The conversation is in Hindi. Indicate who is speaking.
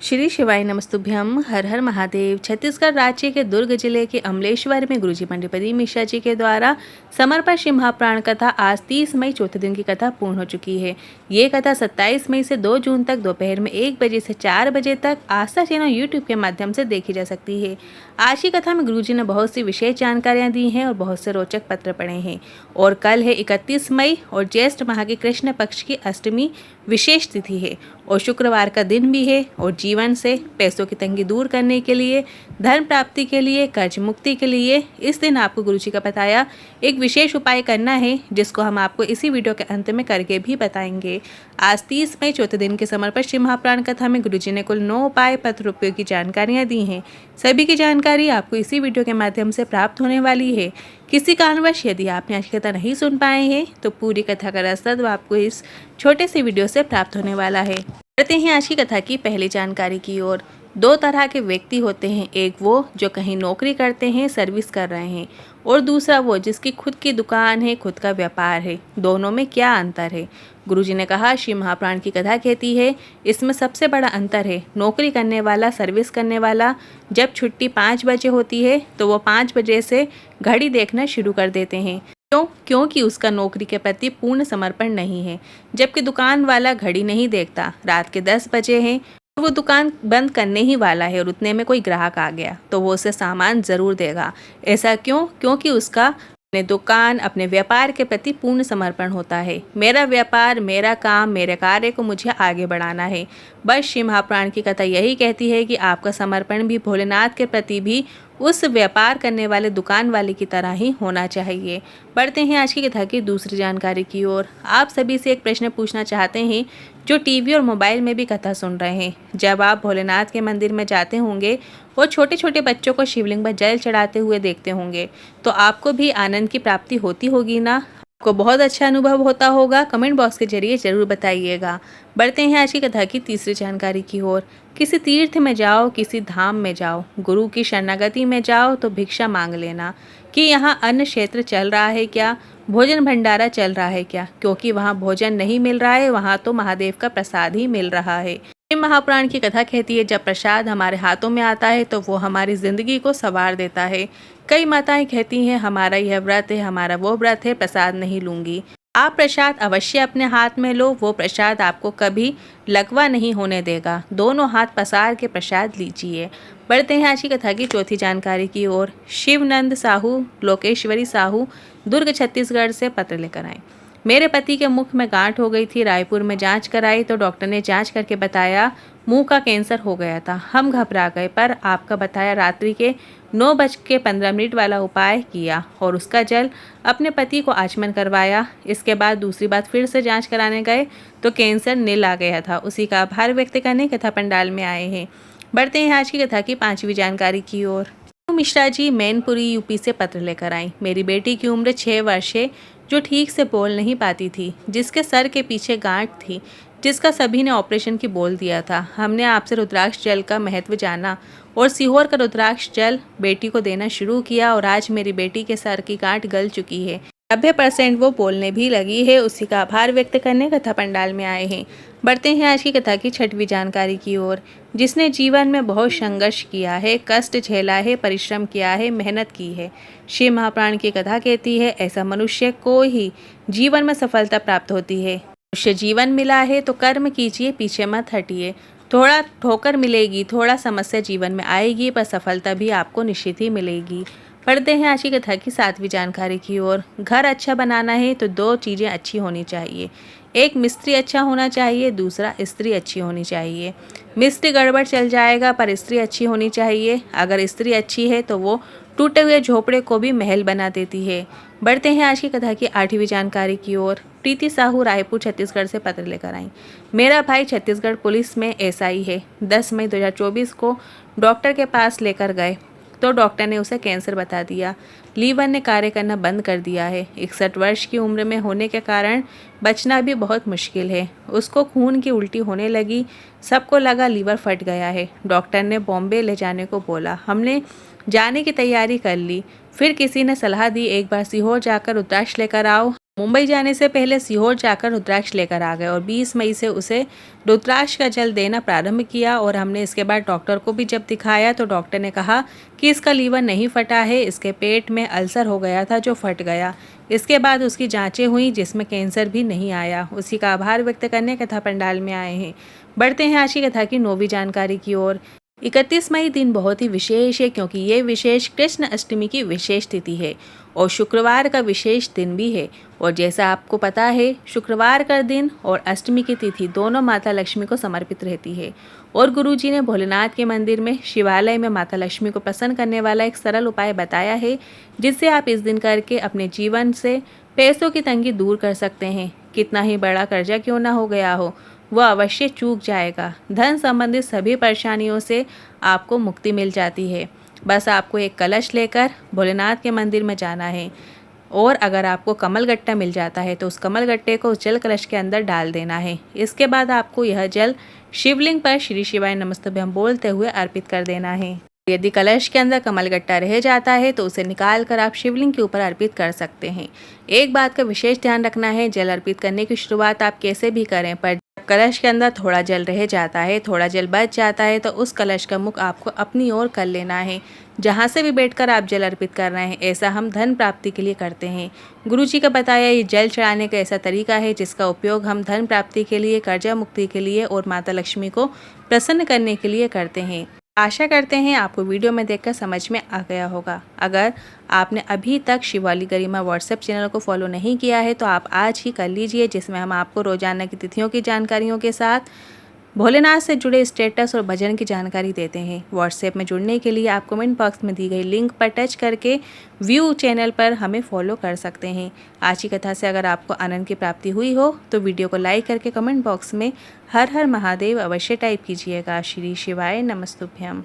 Speaker 1: श्री शिवाय नमस्तुभ्यम। हर हर महादेव। छत्तीसगढ़ राज्य के दुर्ग जिले के अमलेश्वर में गुरुजी पंडित मिश्रा जी के द्वारा समर्पण श्री महाप्राण कथा आज 30 मई चौथे दिन की कथा पूर्ण हो चुकी है। ये कथा 27 मई से 2 जून तक दोपहर में 1 बजे से 4 बजे तक आस्था चैनल यूट्यूब के माध्यम से देखी जा सकती है। आज की कथा में गुरुजी ने बहुत सी विशेष जानकारियाँ दी हैं और बहुत से रोचक पत्र पढ़े हैं। और कल है 31 मई और ज्येष्ठ माह के कृष्ण पक्ष की अष्टमी विशेष तिथि है और शुक्रवार का दिन भी है। और जीवन से पैसों की तंगी दूर करने के लिए, धर्म प्राप्ति के लिए, कर्ज मुक्ति के लिए इस दिन आपको गुरुजी का बताया एक विशेष उपाय करना है, जिसको हम आपको इसी वीडियो के अंत में करके भी बताएंगे। आज 30 मई चौथे दिन के समर्पण श्री महाप्राण कथा में गुरुजी ने कुल 9 उपाय पत्र उपयोगी जानकारियाँ दी हैं। सभी की जानकारी आपको इसी वीडियो के माध्यम से प्राप्त होने वाली है। किसी कारणवश यदि आपने आज की कथा नहीं सुन पाए हैं तो पूरी कथा का रसद आपको इस छोटे से वीडियो से प्राप्त होने वाला है। बढ़ते हैं आज की कथा की पहली जानकारी की ओर। 2 तरह के व्यक्ति होते हैं, एक वो जो कहीं नौकरी करते हैं, सर्विस कर रहे हैं, और दूसरा वो जिसकी खुद की दुकान है, खुद का व्यापार है। दोनों में क्या अंतर है? गुरुजी ने कहा, श्री महाप्राण की कथा कहती है इसमें सबसे बड़ा अंतर है नौकरी करने वाला, सर्विस करने वाला जब छुट्टी 5 बजे होती है तो वो 5 बजे से घड़ी देखना शुरू कर देते हैं। क्योंकि उसका नौकरी के प्रति पूर्ण समर्पण नहीं है। जबकि दुकान वाला घड़ी नहीं देखता, रात के 10 बजे हैं और वो दुकान बंद करने ही वाला है और उतने में कोई ग्राहक आ गया तो वो उसे सामान ज़रूर देगा। ऐसा क्यों? क्योंकि उसका अपने दुकान, अपने व्यापार के प्रति पूर्ण समर्पण होता है। मेरा व्यापार, मेरा काम, मेरे कार्य को मुझे आगे बढ़ाना है। बस श्री महाप्राण की कथा यही कहती है कि आपका समर्पण भी भोलेनाथ के प्रति भी उस व्यापार करने वाले दुकान वाले की तरह ही होना चाहिए। बढ़ते हैं आज की कथा की दूसरी जानकारी की ओर। आप सभी से एक प्रश्न पूछना चाहते हैं जो टीवी और मोबाइल में भी कथा सुन रहे हैं। जब आप भोलेनाथ के मंदिर में जाते होंगे और छोटे छोटे बच्चों को शिवलिंग पर जल चढ़ाते हुए देखते होंगे तो आपको भी आनंद की प्राप्ति होती होगी ना? आपको बहुत अच्छा अनुभव होता होगा। कमेंट बॉक्स के जरिए जरूर बताइएगा। बढ़ते हैं आज की कथा की तीसरी जानकारी की ओर। किसी तीर्थ में जाओ, किसी धाम में जाओ, गुरु की शरणागति में जाओ तो भिक्षा मांग लेना कि यहाँ अन्न क्षेत्र चल रहा है क्या, भोजन भंडारा चल रहा है क्या। क्योंकि वहाँ भोजन नहीं मिल रहा है, वहाँ तो महादेव का प्रसाद ही मिल रहा है। महाप्राण की कथा कहती है जब प्रसाद हमारे हाथों में आता है तो वो हमारी जिंदगी को संवार देता है। कई माताएं कहती हैं हमारा यह व्रत है, हमारा वो व्रत है, प्रसाद नहीं लूंगी। आप प्रसाद अवश्य अपने हाथ में लो, वो प्रसाद आपको कभी लकवा नहीं होने देगा। दोनों हाथ पसार के प्रसाद लीजिए। बढ़ते हैं आज की कथा की चौथी जानकारी की ओर। शिवनंद साहू, लोकेश्वरी साहू, दुर्ग छत्तीसगढ़ से पत्र लेकर आए। मेरे पति के मुख में गांठ हो गई थी। रायपुर में जांच कराई तो डॉक्टर ने जांच करके बताया मुंह का कैंसर हो गया था। हम घबरा गए पर आपका बताया रात्रि के 9:15 वाला उपाय किया और उसका जल अपने पति को आचमन करवाया। इसके बाद दूसरी बार फिर से जांच कराने गए तो कैंसर नील आ गया था। उसी का आभार व्यक्त करने कथा पंडाल में आए हैं। बढ़ते हैं आज की कथा की 5वीं जानकारी की ओर। मिश्रा जी मैनपुरी यूपी से पत्र लेकर आई। मेरी बेटी की उम्र 6 वर्ष है, जो ठीक से बोल नहीं पाती थी, जिसके सर के पीछे गांठ थी, जिसका सभी ने ऑपरेशन की बोल दिया था। हमने आपसे रुद्राक्ष जल का महत्व जाना और सीहोर का रुद्राक्ष जल बेटी को देना शुरू किया और आज मेरी बेटी के सर की गांठ गल चुकी है। 90% वो बोलने भी लगी है। उसी का आभार व्यक्त करने कथा पंडाल में आए हैं। बढ़ते हैं आज की कथा की 6वीं जानकारी की ओर। जिसने जीवन में बहुत संघर्ष किया है, कष्ट झेला है, परिश्रम किया है, मेहनत की है, श्री महाप्राण की कथा कहती है ऐसा मनुष्य को ही जीवन में सफलता प्राप्त होती है। मनुष्य जीवन मिला है तो कर्म कीजिए, पीछे मत हटिए। थोड़ा ठोकर मिलेगी, थोड़ा समस्या जीवन में आएगी, पर सफलता भी आपको निश्चित ही मिलेगी। पढ़ते हैं आज की कथा की 7वीं जानकारी की ओर। घर अच्छा बनाना है तो 2 चीज़ें अच्छी होनी चाहिए। एक मिस्त्री अच्छा होना चाहिए, दूसरा स्त्री अच्छी होनी चाहिए। मिस्त्री गड़बड़ चल जाएगा पर स्त्री अच्छी होनी चाहिए। अगर स्त्री अच्छी है तो वो टूटे हुए झोपड़े को भी महल बना देती है। बढ़ते हैं आज की कथा की 8वीं जानकारी की ओर। प्रीति साहू रायपुर छत्तीसगढ़ से पत्र लेकर आई। मेरा भाई छत्तीसगढ़ पुलिस में एसआई है। 10 मई 2024 को डॉक्टर के पास लेकर गए तो डॉक्टर ने उसे कैंसर बता दिया। लीवर ने कार्य करना बंद कर दिया है। 61 वर्ष की उम्र में होने के कारण बचना भी बहुत मुश्किल है। उसको खून की उल्टी होने लगी। सबको लगा लीवर फट गया है। डॉक्टर ने बॉम्बे ले जाने को बोला। हमने जाने की तैयारी कर ली। फिर किसी ने सलाह दी एक बार सीहोर जाकर रुद्राक्ष लेकर आओ। मुंबई जाने से पहले सीहोर जाकर रुद्राक्ष लेकर आ गए और 20 मई से उसे रुद्राक्ष का जल देना प्रारंभ किया। और हमने इसके बाद डॉक्टर को भी जब दिखाया तो डॉक्टर ने कहा कि इसका लीवर नहीं फटा है, इसके पेट में अल्सर हो गया था जो फट गया। इसके बाद उसकी जांचें हुई जिसमें कैंसर भी नहीं आया। उसी का आभार व्यक्त करने कथा पंडाल में आए हैं। बढ़ते हैं आज की कथा की 9वीं जानकारी की ओर। 31 मई दिन बहुत ही विशेष है क्योंकि ये विशेष कृष्ण अष्टमी की विशेष तिथि है और शुक्रवार का विशेष दिन भी है। और जैसा आपको पता है, शुक्रवार का दिन और अष्टमी की तिथि दोनों माता लक्ष्मी को समर्पित रहती है। और गुरुजी ने भोलेनाथ के मंदिर में शिवालय में माता लक्ष्मी को प्रसन्न करने वाला एक सरल उपाय बताया है, जिससे आप इस दिन करके अपने जीवन से पैसों की तंगी दूर कर सकते हैं। कितना ही बड़ा कर्जा क्यों ना हो गया हो, वह अवश्य चूक जाएगा। धन संबंधित सभी परेशानियों से आपको मुक्ति मिल जाती है। बस आपको एक कलश लेकर भोलेनाथ के मंदिर में जाना है और अगर आपको कमल गट्टा मिल जाता है तो उस कमल गट्टे को उस जल कलश के अंदर डाल देना है। इसके बाद आपको यह जल शिवलिंग पर श्री शिवाय नमस्तुभ्यं बोलते हुए अर्पित कर देना है। यदि कलश के अंदर कमल गट्टा रह जाता है तो उसे निकाल कर आप शिवलिंग के ऊपर अर्पित कर सकते हैं। एक बात का विशेष ध्यान रखना है, जल अर्पित करने की शुरुआत आप कैसे भी करें, पर कलश के अंदर थोड़ा जल रह जाता है, थोड़ा जल बच जाता है तो उस कलश का मुख आपको अपनी ओर कर लेना है। जहाँ से भी बैठकर आप जल अर्पित कर रहे हैं, ऐसा हम धन प्राप्ति के लिए करते हैं। गुरुजी का बताया ये जल चढ़ाने का ऐसा तरीका है जिसका उपयोग हम धन प्राप्ति के लिए, कर्जा मुक्ति के लिए और माता लक्ष्मी को प्रसन्न करने के लिए करते हैं। आशा करते हैं आपको वीडियो में देखकर समझ में आ गया होगा। अगर आपने अभी तक शिवाली गरिमा व्हाट्सएप चैनल को फॉलो नहीं किया है तो आप आज ही कर लीजिए, जिसमें हम आपको रोजाना की तिथियों की जानकारियों के साथ भोलेनाथ से जुड़े स्टेटस और भजन की जानकारी देते हैं। व्हाट्सएप में जुड़ने के लिए आप कमेंट बॉक्स में दी गई लिंक पर टच करके व्यू चैनल पर हमें फॉलो कर सकते हैं। आज की कथा से अगर आपको आनंद की प्राप्ति हुई हो तो वीडियो को लाइक करके कमेंट बॉक्स में हर हर महादेव अवश्य टाइप कीजिएगा। श्री शिवाय नमस्तुभ्यम।